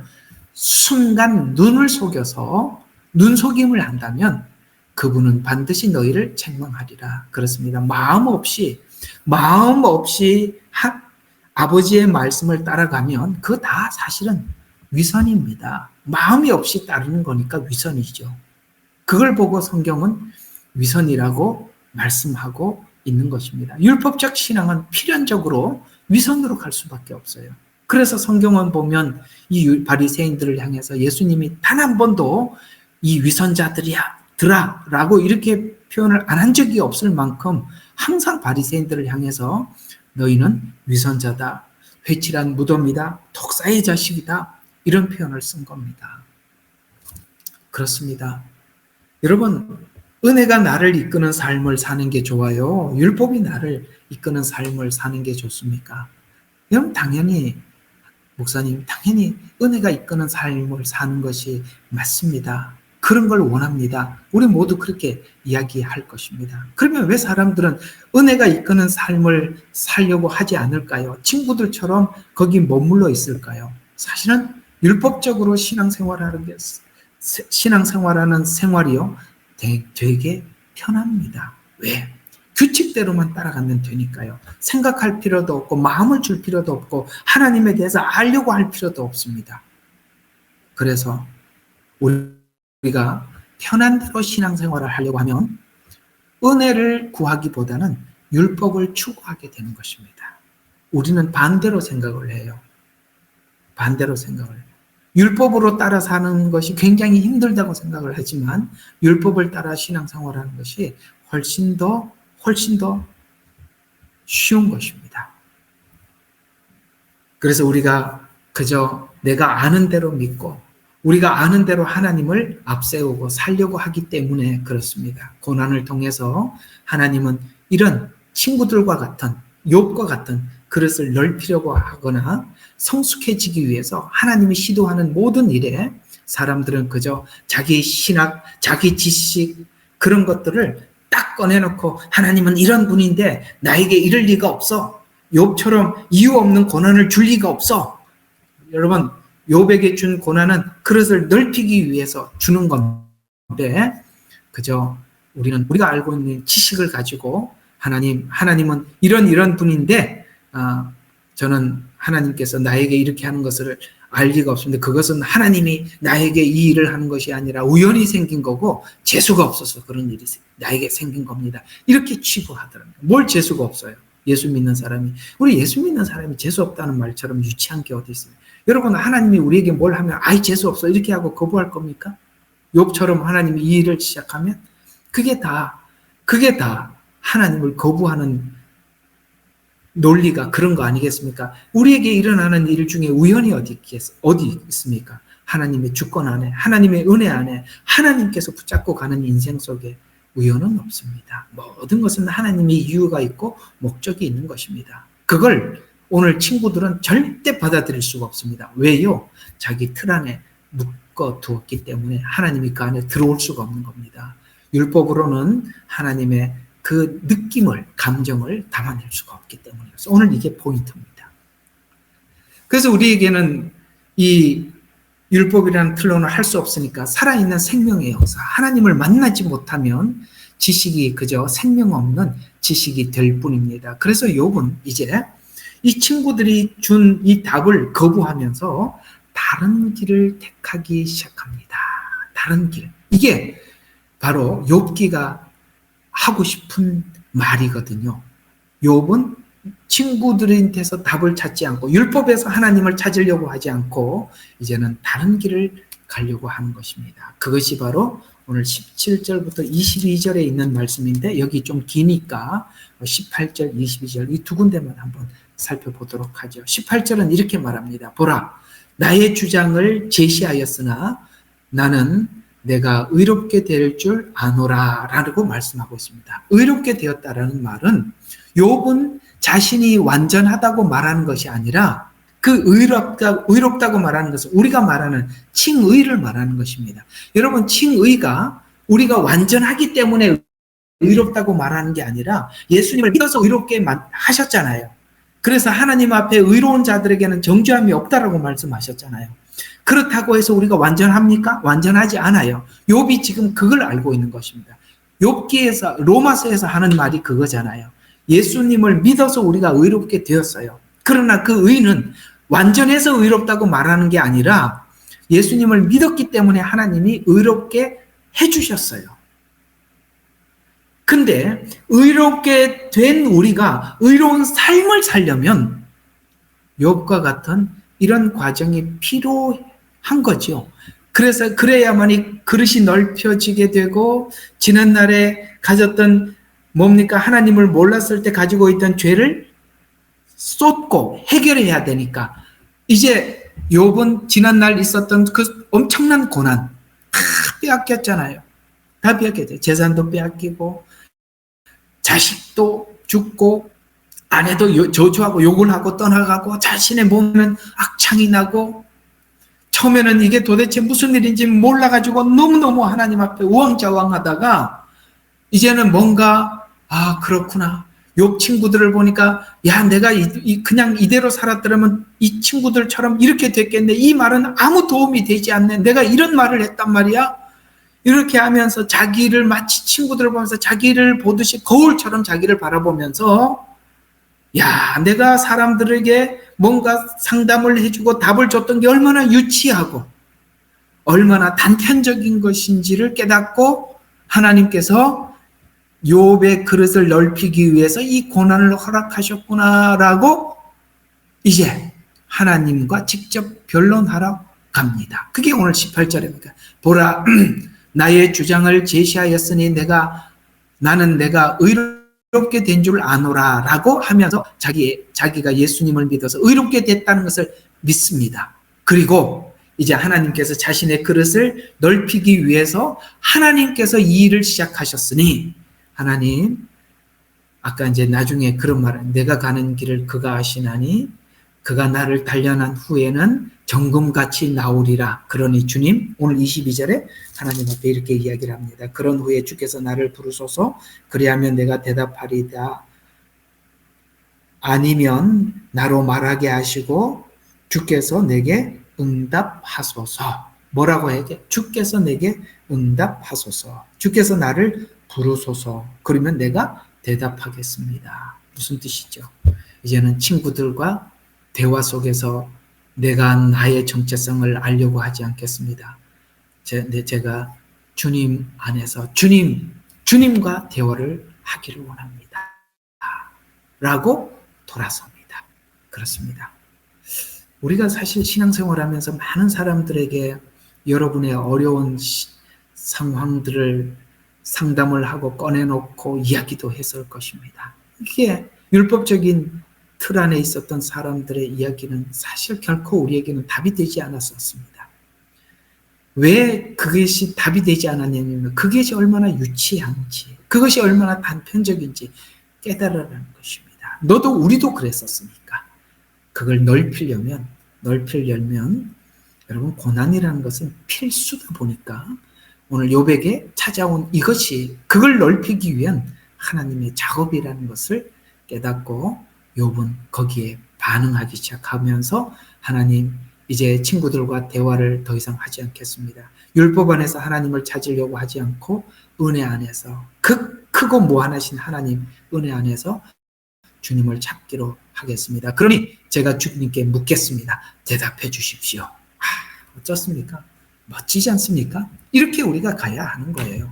순간 눈을 속여서 눈속임을 한다면 그분은 반드시 너희를 책망하리라. 그렇습니다. 마음 없이 아버지의 말씀을 따라가면 그거 다 사실은 위선입니다. 마음이 없이 따르는 거니까 위선이죠. 그걸 보고 성경은 위선이라고 말씀하고 있는 것입니다. 율법적 신앙은 필연적으로 위선으로 갈 수밖에 없어요. 그래서 성경은 보면 이 바리새인들을 향해서 예수님이 단 한 번도 이 위선자들이야 라고 이렇게 표현을 안 한 적이 없을 만큼 항상 바리새인들을 향해서 너희는 위선자다, 회칠한 무덤이다, 독사의 자식이다 이런 표현을 쓴 겁니다. 그렇습니다. 여러분, 은혜가 나를 이끄는 삶을 사는 게 좋아요? 율법이 나를 이끄는 삶을 사는 게 좋습니까? 여러분, 당연히 목사님, 당연히 은혜가 이끄는 삶을 사는 것이 맞습니다. 그런 걸 원합니다. 우리 모두 그렇게 이야기할 것입니다. 그러면 왜 사람들은 은혜가 이끄는 삶을 살려고 하지 않을까요? 친구들처럼 거기 머물러 있을까요? 사실은 율법적으로 신앙생활하는 생활이요, 되게 편합니다. 왜? 규칙대로만 따라가면 되니까요. 생각할 필요도 없고 마음을 줄 필요도 없고 하나님에 대해서 알려고 할 필요도 없습니다. 그래서 우리가 편한 대로 신앙생활을 하려고 하면 은혜를 구하기보다는 율법을 추구하게 되는 것입니다. 우리는 반대로 생각을 해요. 반대로 생각을 해요. 율법으로 따라 사는 것이 굉장히 힘들다고 생각을 하지만 율법을 따라 신앙생활하는 것이 훨씬 더 쉬운 것입니다. 그래서 우리가 그저 내가 아는 대로 믿고 우리가 아는 대로 하나님을 앞세우고 살려고 하기 때문에 그렇습니다. 고난을 통해서 하나님은 이런 친구들과 같은 욥과 같은 그릇을 넓히려고 하거나 성숙해지기 위해서 하나님이 시도하는 모든 일에 사람들은 그저 자기 신학, 자기 지식 그런 것들을 딱 꺼내놓고 하나님은 이런 분인데 나에게 이럴 리가 없어. 욥처럼 이유 없는 고난을 줄 리가 없어. 여러분, 욥에게 준 고난은 그릇을 넓히기 위해서 주는 건데 그저 우리가 알고 있는 지식을 가지고 하나님은 이런 분인데 저는 하나님께서 나에게 이렇게 하는 것을 알 리가 없습니다. 그것은 하나님이 나에게 이 일을 하는 것이 아니라 우연히 생긴 거고 재수가 없어서 그런 일이 나에게 생긴 겁니다. 이렇게 치부하더라고요. 뭘 재수가 없어요? 예수 믿는 사람이. 우리 예수 믿는 사람이 재수 없다는 말처럼 유치한 게 어디 있어요? 여러분, 하나님이 우리에게 뭘 하면 아이 재수 없어 이렇게 하고 거부할 겁니까? 욥처럼 하나님이 이 일을 시작하면 그게 다 하나님을 거부하는 논리가 그런 거 아니겠습니까? 우리에게 일어나는 일 중에 우연이 어디 있습니까? 하나님의 주권 안에, 하나님의 은혜 안에, 하나님께서 붙잡고 가는 인생 속에 우연은 없습니다. 모든 것은 하나님의 이유가 있고 목적이 있는 것입니다. 그걸 오늘 친구들은 절대 받아들일 수가 없습니다. 왜요? 자기 틀 안에 묶어 두었기 때문에 하나님이 그 안에 들어올 수가 없는 겁니다. 율법으로는 하나님의 그 느낌을, 감정을 담아낼 수가 없기 때문이에요. 오늘 이게 포인트입니다. 그래서 우리에게는 이 율법이라는 틀로는 할 수 없으니까 살아있는 생명의 역사, 하나님을 만나지 못하면 지식이 그저 생명 없는 지식이 될 뿐입니다. 그래서 욥은 이제 이 친구들이 준 이 답을 거부하면서 다른 길을 택하기 시작합니다. 다른 길. 이게 바로 욥기가 하고 싶은 말이거든요. 욥은 친구들한테서 답을 찾지 않고 율법에서 하나님을 찾으려고 하지 않고 이제는 다른 길을 가려고 하는 것입니다. 그것이 바로 오늘 17절부터 22절에 있는 말씀인데 여기 좀 기니까 18절, 22절 이 두 군데만 한번 살펴보도록 하죠. 18절은 이렇게 말합니다. 보라, 나의 주장을 제시하였으나 나는 내가 의롭게 될 줄 아노라 라고 말씀하고 있습니다. 의롭게 되었다라는 말은 욥은 자신이 완전하다고 말하는 것이 아니라 그 의롭다고 말하는 것은 우리가 말하는 칭의를 말하는 것입니다. 여러분, 칭의가 우리가 완전하기 때문에 의롭다고 말하는 게 아니라 예수님을 믿어서 의롭게 하셨잖아요. 그래서 하나님 앞에 의로운 자들에게는 정죄함이 없다라고 말씀하셨잖아요. 그렇다고 해서 우리가 완전합니까? 완전하지 않아요. 욥이 지금 그걸 알고 있는 것입니다. 욥기에서 로마서에서 하는 말이 그거잖아요. 예수님을 믿어서 우리가 의롭게 되었어요. 그러나 그 의는 완전해서 의롭다고 말하는 게 아니라 예수님을 믿었기 때문에 하나님이 의롭게 해주셨어요. 근데 의롭게 된 우리가 의로운 삶을 살려면 욥과 같은 이런 과정이 필요한 거죠. 그래서 그래야만 이 그릇이 넓혀지게 되고 지난날에 가졌던 뭡니까? 하나님을 몰랐을 때 가지고 있던 죄를 쏟고 해결해야 되니까 이제 욥은 지난날 있었던 그 엄청난 고난 다 빼앗겼잖아요. 다 빼앗겼죠. 재산도 빼앗기고 자식도 죽고 아내도 저주하고 욕을 하고 떠나가고 자신의 몸에는 악창이 나고 처음에는 이게 도대체 무슨 일인지 몰라가지고 너무너무 하나님 앞에 우왕좌왕하다가 이제는 뭔가 그렇구나. 욥 친구들을 보니까 야 내가 그냥 이대로 살았더라면 이 친구들처럼 이렇게 됐겠네. 이 말은 아무 도움이 되지 않네. 내가 이런 말을 했단 말이야. 이렇게 하면서 자기를 마치 친구들을 보면서 자기를 보듯이 거울처럼 자기를 바라보면서 야 내가 사람들에게 뭔가 상담을 해주고 답을 줬던 게 얼마나 유치하고 얼마나 단편적인 것인지를 깨닫고 하나님께서 욥의 그릇을 넓히기 위해서 이 고난을 허락하셨구나라고 이제 하나님과 직접 변론하러 갑니다. 그게 오늘 18절입니다. 보라 나의 주장을 제시하였으니 나는 내가 의롭게 된 줄 아노라 라고 하면서 자기가 예수님을 믿어서 의롭게 됐다는 것을 믿습니다. 그리고 이제 하나님께서 자신의 그릇을 넓히기 위해서 하나님께서 이 일을 시작하셨으니 하나님 아까 이제 나중에 그런 말은 내가 가는 길을 그가 아시나니 그가 나를 단련한 후에는 정금같이 나오리라. 그러니 주님 오늘 22절에 하나님 앞에 이렇게 이야기를 합니다. 그런 후에 주께서 나를 부르소서 그리하면 내가 대답하리다. 아니면 나로 말하게 하시고 주께서 내게 응답하소서. 뭐라고 해야 돼? 주께서 내게 응답하소서. 주께서 나를 부르소서. 그러면 내가 대답하겠습니다. 무슨 뜻이죠? 이제는 친구들과 대화 속에서 내가 나의 정체성을 알려고 하지 않겠습니다. 제가 주님 안에서 주님과 대화를 하기를 원합니다. 라고 돌아섭니다. 그렇습니다. 우리가 사실 신앙생활하면서 많은 사람들에게 여러분의 어려운 상황들을 상담을 하고 꺼내놓고 이야기도 했을 것입니다. 이게 율법적인 틀 안에 있었던 사람들의 이야기는 사실 결코 우리에게는 답이 되지 않았었습니다. 왜 그것이 답이 되지 않았냐면 그것이 얼마나 유치한지 그것이 얼마나 단편적인지 깨달으라는 것입니다. 우리도 그랬었으니까 그걸 넓히려면 여러분 고난이라는 것은 필수다 보니까 오늘 욥에게 찾아온 이것이 그걸 넓히기 위한 하나님의 작업이라는 것을 깨닫고 욥은 거기에 반응하기 시작하면서 하나님 이제 친구들과 대화를 더 이상 하지 않겠습니다. 율법 안에서 하나님을 찾으려고 하지 않고 은혜 안에서 크고 무한하신 하나님 은혜 안에서 주님을 찾기로 하겠습니다. 그러니 제가 주님께 묻겠습니다. 대답해 주십시오. 어떻습니까? 멋지지 않습니까? 이렇게 우리가 가야 하는 거예요.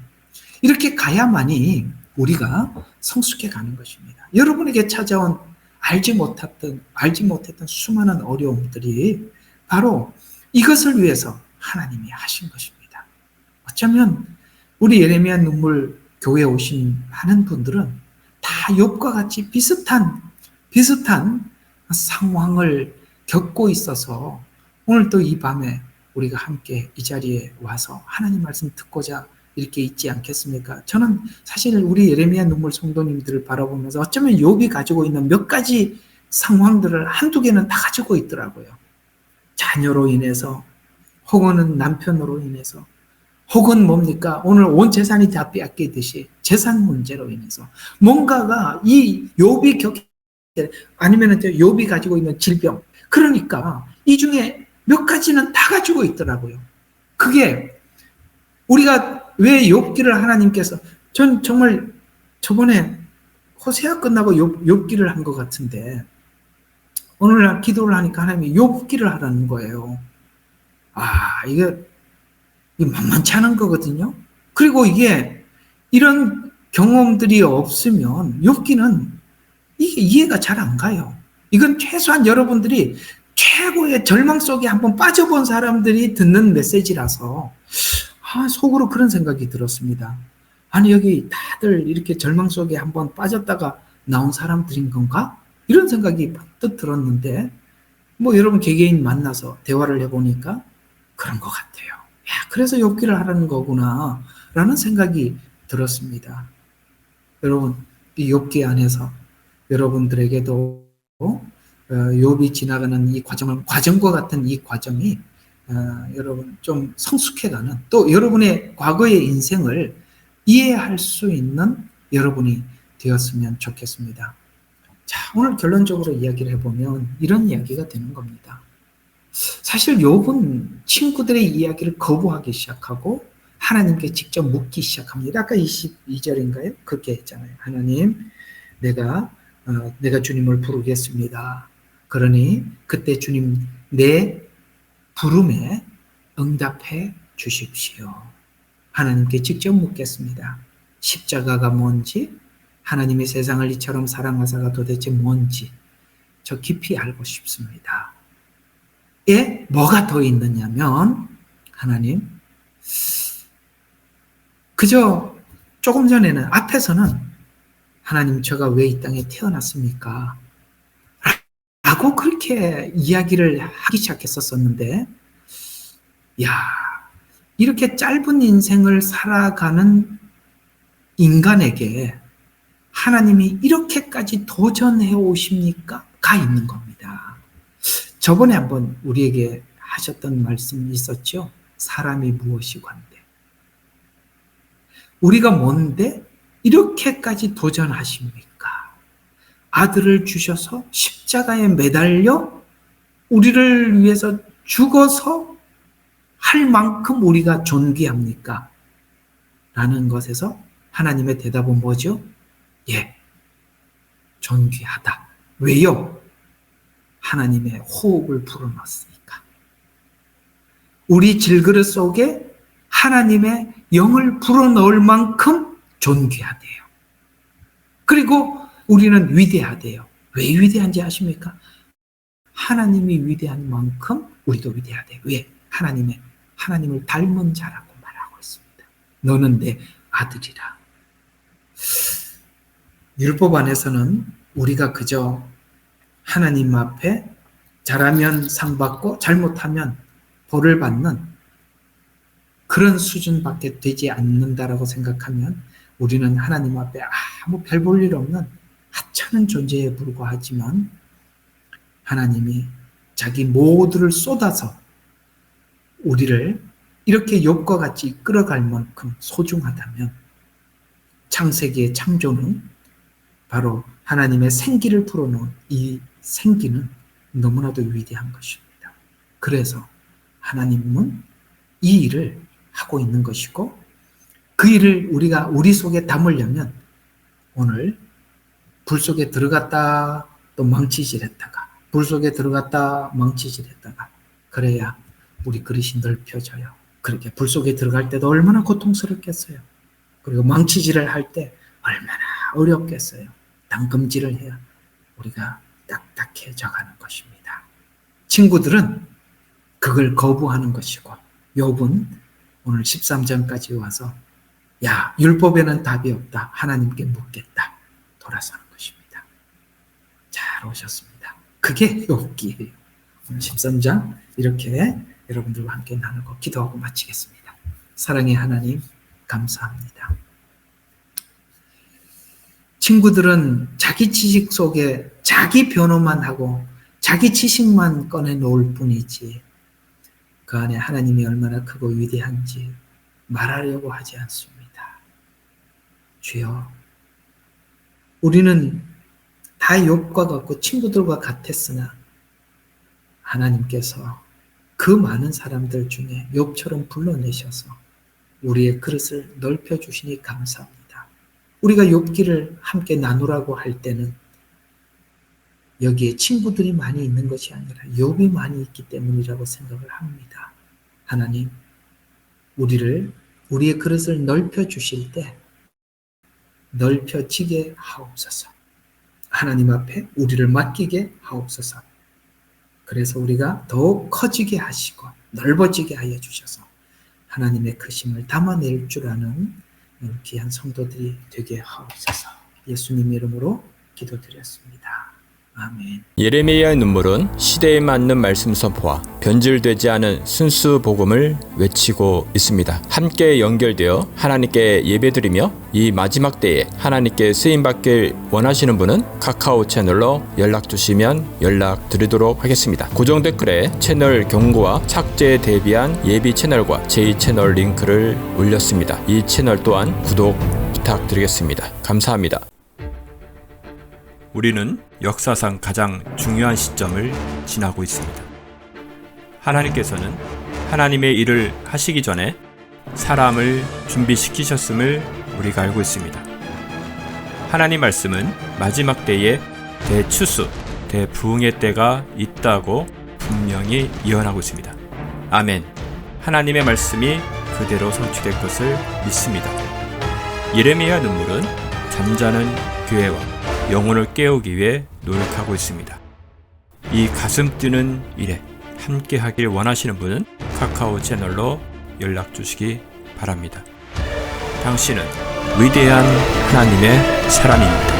이렇게 가야만이 우리가 성숙해 가는 것입니다. 여러분에게 찾아온 알지 못했던 수많은 어려움들이 바로 이것을 위해서 하나님이 하신 것입니다. 어쩌면 우리 예레미야 눈물 교회에 오신 많은 분들은 다 욥과 같이 비슷한 상황을 겪고 있어서 오늘 또 이 밤에 우리가 함께 이 자리에 와서 하나님 말씀 듣고자 이렇게 있지 않겠습니까? 저는 사실 우리 예레미야 눈물 성도님들을 바라보면서 어쩌면 욥이 가지고 있는 몇 가지 상황들을 한두 개는 다 가지고 있더라고요. 자녀로 인해서, 혹은 남편으로 인해서, 혹은 뭡니까? 오늘 온 재산이 다 빼앗기듯이 재산 문제로 인해서 뭔가가 이 욥이 아니면 욥이 가지고 있는 질병, 그러니까 이 중에 몇 가지는 다 가지고 있더라고요. 그게 우리가 왜 욥기를 하나님께서, 전 정말 저번에 호세아 끝나고 욥기를 한 것 같은데 오늘날 기도를 하니까 하나님이 욥기를 하라는 거예요. 이게 만만치 않은 거거든요. 그리고 이게 이런 경험들이 없으면 욥기는 이게 이해가 잘 안 가요. 이건 최소한 여러분들이 최고의 절망 속에 한번 빠져본 사람들이 듣는 메시지라서 속으로 그런 생각이 들었습니다. 아니 여기 다들 이렇게 절망 속에 한번 빠졌다가 나온 사람들인 건가? 이런 생각이 번뜩 들었는데 여러분 개개인 만나서 대화를 해보니까 그런 것 같아요. 그래서 욥기를 하라는 거구나 라는 생각이 들었습니다. 여러분 이 욥기 안에서 여러분들에게도 욥이 지나가는 이 과정과 같은 이 과정이 여러분 좀 성숙해가는, 또 여러분의 과거의 인생을 이해할 수 있는 여러분이 되었으면 좋겠습니다. 자, 오늘 결론적으로 이야기를 해보면 이런 이야기가 되는 겁니다. 사실 욥은 친구들의 이야기를 거부하기 시작하고 하나님께 직접 묻기 시작합니다. 아까 22절인가요? 그렇게 했잖아요. 하나님, 내가 주님을 부르겠습니다. 그러니 그때 주님 내 부름에 응답해 주십시오. 하나님께 직접 묻겠습니다. 십자가가 뭔지, 하나님이 세상을 이처럼 사랑하사가 도대체 뭔지 저 깊이 알고 싶습니다. 뭐가 더 있느냐면, 하나님, 그저 조금 전에는 앞에서는 하나님 제가 왜 이 땅에 태어났습니까? 라고 그렇게 이야기를 하기 시작했었는데, 이렇게 짧은 인생을 살아가는 인간에게 하나님이 이렇게까지 도전해 오십니까? 가 있는 겁니다. 저번에 한번 우리에게 하셨던 말씀이 있었죠. 사람이 무엇이건데. 우리가 뭔데 이렇게까지 도전하십니까? 아들을 주셔서 십자가에 매달려 우리를 위해서 죽어서 할 만큼 우리가 존귀합니까? 라는 것에서 하나님의 대답은 뭐죠? 존귀하다. 왜요? 하나님의 호흡을 불어넣었으니까. 우리 질그릇 속에 하나님의 영을 불어넣을 만큼 존귀하대요. 그리고 우리는 위대하대요. 왜 위대한지 아십니까? 하나님이 위대한 만큼 우리도 위대하대요. 왜? 하나님을 닮은 자라고 말하고 있습니다. 너는 내 아들이라. 율법 안에서는 우리가 그저 하나님 앞에 잘하면 상 받고 잘못하면 벌을 받는 그런 수준밖에 되지 않는다라고 생각하면 우리는 하나님 앞에 아무 별 볼 일 없는 하찮은 존재에 불과하지만, 하나님이 자기 모두를 쏟아서 우리를 이렇게 욥과 같이 끌어갈 만큼 소중하다면, 창세기의 창조는 바로 하나님의 생기를 풀어놓은 이 생기는 너무나도 위대한 것입니다. 그래서 하나님은 이 일을 하고 있는 것이고, 그 일을 우리가 우리 속에 담으려면 오늘 불 속에 들어갔다 또 망치질했다가, 불 속에 들어갔다 망치질했다가, 그래야 우리 그릇이 넓혀져요. 그렇게 불 속에 들어갈 때도 얼마나 고통스럽겠어요. 그리고 망치질을 할 때 얼마나 어렵겠어요. 담금질을 해야 우리가 딱딱해져 가는 것입니다. 친구들은 그걸 거부하는 것이고, 욥은 오늘 13장까지 와서 야, 율법에는 답이 없다. 하나님께 묻겠다. 돌아서는 것입니다. 잘 오셨습니다. 그게 욥기예요. 오늘 13장 이렇게 여러분들과 함께 나누고 기도하고 마치겠습니다. 사랑의 하나님, 감사합니다. 친구들은 자기 지식 속에 자기 변호만 하고 자기 지식만 꺼내놓을 뿐이지 그 안에 하나님이 얼마나 크고 위대한지 말하려고 하지 않습니다. 주여, 우리는 다 욥과 같고 친구들과 같았으나 하나님께서 그 많은 사람들 중에 욥처럼 불러내셔서 우리의 그릇을 넓혀주시니 감사합니다. 우리가 욥기를 함께 나누라고 할 때는 여기에 친구들이 많이 있는 것이 아니라 욥이 많이 있기 때문이라고 생각을 합니다. 하나님, 우리의 그릇을 넓혀주실 때 넓혀지게 하옵소서. 하나님 앞에 우리를 맡기게 하옵소서. 그래서 우리가 더욱 커지게 하시고 넓어지게 하여 주셔서 하나님의 크심을 담아낼 줄 아는 귀한 성도들이 되게 하옵소서. 예수님 이름으로 기도드렸습니다. 아멘. 예레미야의 눈물은 시대에 맞는 말씀 선포와 변질되지 않은 순수 복음을 외치고 있습니다. 함께 연결되어 하나님께 예배드리며 이 마지막 때에 하나님께 쓰임받길 원하시는 분은 카카오 채널로 연락 주시면 연락드리도록 하겠습니다. 고정 댓글에 채널 경고와 착제에 대비한 예비 채널과 제2채널 링크를 올렸습니다. 이 채널 또한 구독 부탁드리겠습니다. 감사합니다. 우리는 역사상 가장 중요한 시점을 지나고 있습니다. 하나님께서는 하나님의 일을 하시기 전에 사람을 준비시키셨음을 우리가 알고 있습니다. 하나님 말씀은 마지막 때에 대추수, 대부흥의 때가 있다고 분명히 예언하고 있습니다. 아멘. 하나님의 말씀이 그대로 성취될 것을 믿습니다. 예레미야 눈물은 잠자는 교회와 영혼을 깨우기 위해 노력하고 있습니다. 이 가슴 뛰는 일에 함께 하길 원하시는 분은 카카오 채널로 연락 주시기 바랍니다. 당신은 위대한 하나님의 사람입니다.